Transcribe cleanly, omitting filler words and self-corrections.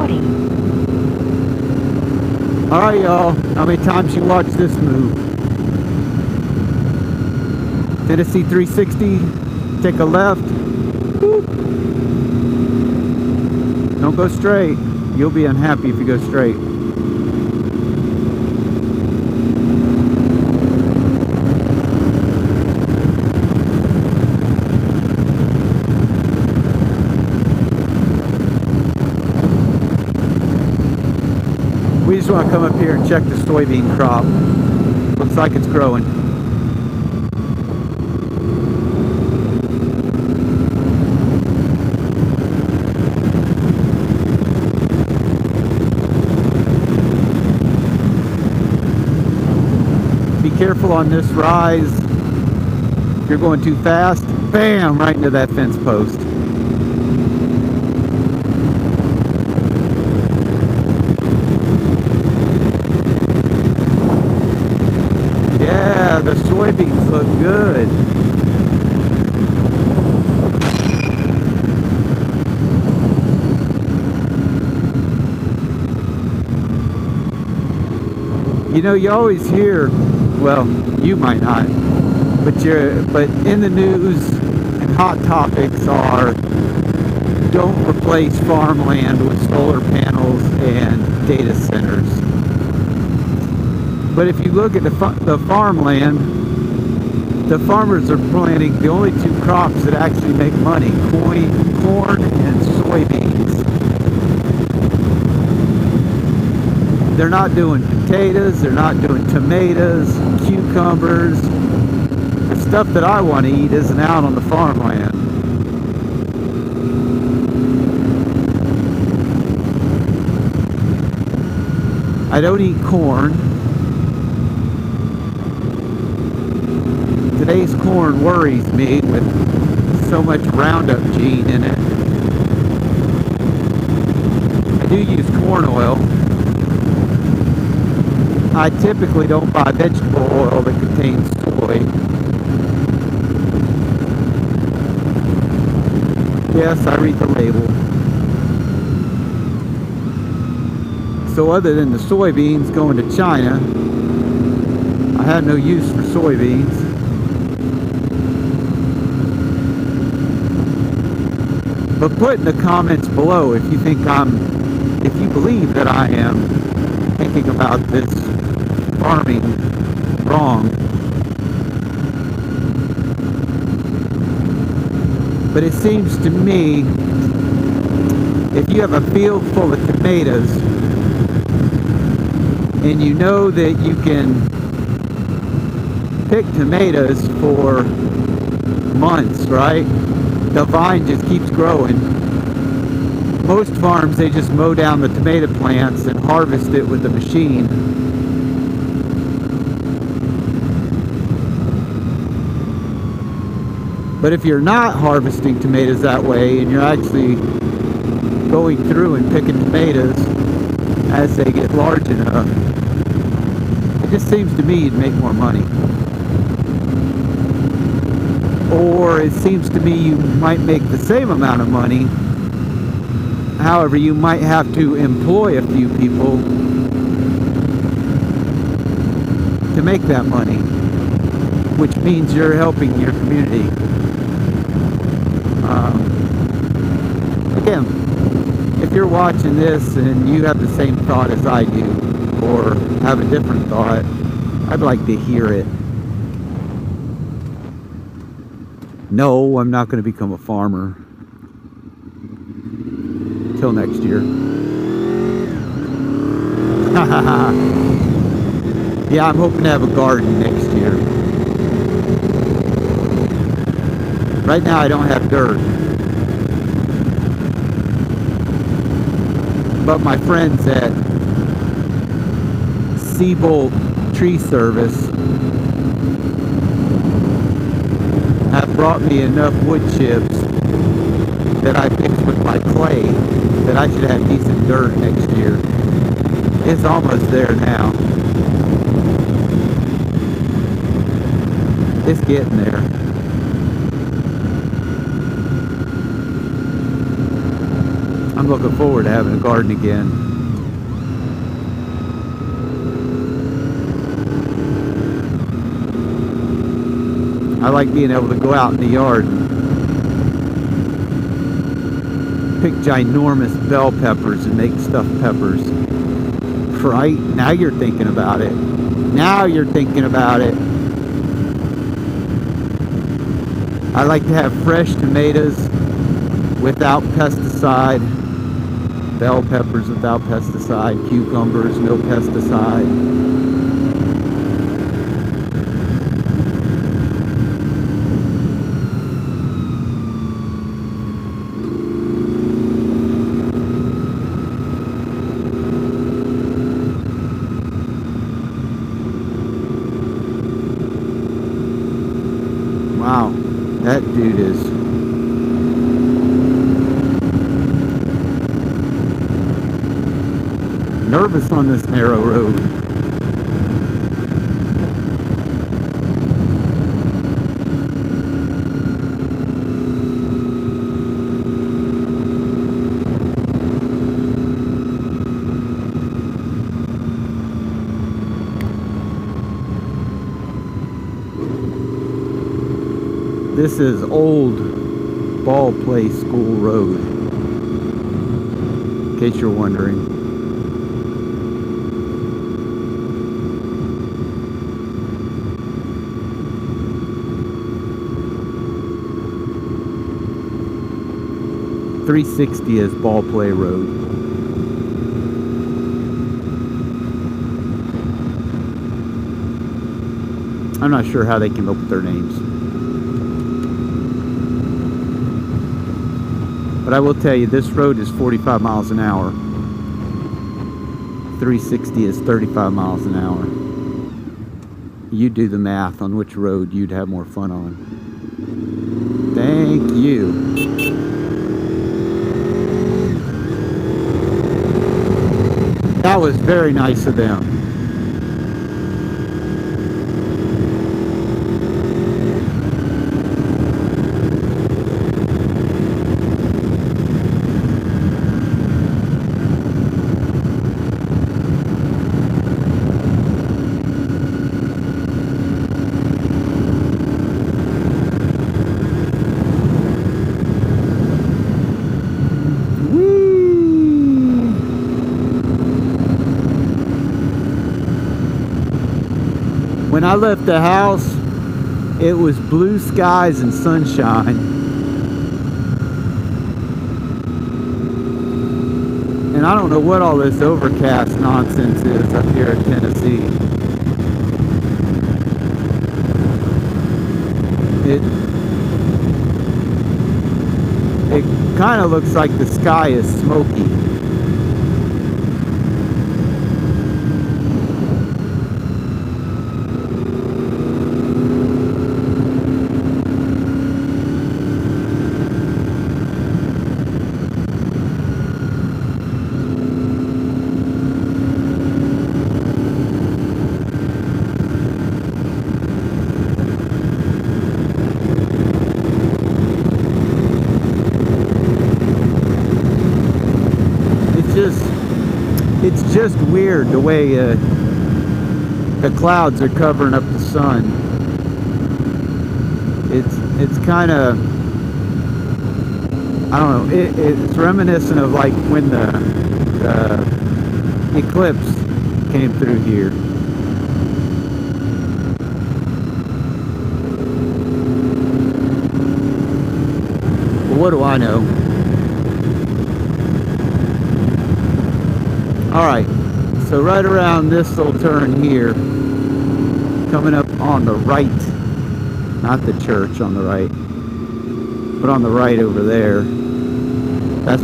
body. Alright, y'all. How many times you watch this move? Tennessee 360. Take a left. Boop. Don't go straight. You'll be unhappy if you go straight. We just want to come up here and check the soybean crop. Looks like it's growing. Be careful on this rise. If you're going too fast, bam, right into that fence post. Yeah, the soybeans look good. You know, you always hear, well, you might not, but in the news and hot topics are, don't replace farmland with solar panels and data centers. But if you look at the farmland, the farmers are planting the only two crops that actually make money, corn and soybeans. They're not doing potatoes, they're not doing tomatoes, cucumbers. The stuff that I want to eat isn't out on the farmland. I don't eat corn. Today's corn worries me with so much Roundup gene in it. I do use corn oil. I typically don't buy vegetable oil that contains soy. Yes, I read the label. So other than the soybeans going to China, I have no use for soybeans. But put in the comments below if you think if you believe that I am thinking about this farming wrong. But it seems to me, if you have a field full of tomatoes, and you know that you can pick tomatoes for months, right? The vine just keeps growing. Most farms, they just mow down the tomato plants and harvest it with a machine. But if you're not harvesting tomatoes that way, and you're actually going through and picking tomatoes as they get large enough, it just seems to me you'd make more money. Or it seems to me you might make the same amount of money. However, you might have to employ a few people to make that money, which means you're helping your community. Again, if you're watching this and you have the same thought as I do, or have a different thought, I'd like to hear it. No, I'm not going to become a farmer till next year. Yeah, I'm hoping to have a garden next year. Right now I don't have dirt. But my friends at Seabolt Tree Service have brought me enough wood chips that I mixed with my clay that I should have decent dirt next year. It's almost there now. It's getting there. I'm looking forward to having a garden again. I like being able to go out in the yard and pick ginormous bell peppers and make stuffed peppers. Right? Now you're thinking about it. Now you're thinking about it. I like to have fresh tomatoes without pesticide, bell peppers without pesticide, cucumbers, no pesticide. Wow, that dude is nervous on this narrow road. This is old Ball Play School Road, in case you're wondering. .360 is Ball Play Road. I'm not sure how they came up with their names. But I will tell you, this road is 45 miles an hour. 360 is 35 miles an hour. You do the math on which road you'd have more fun on. Thank you. That was very nice of them. When I left the house, it was blue skies and sunshine. And I don't know what all this overcast nonsense is up here in Tennessee. It kind of looks like the sky is smoky. It's just weird the way the clouds are covering up the sun. It's kind of, I don't know, it's reminiscent of like when the eclipse came through here. Well, what do I know? Alright, so right around this little turn here, coming up on the right, not the church on the right, but on the right over there, that's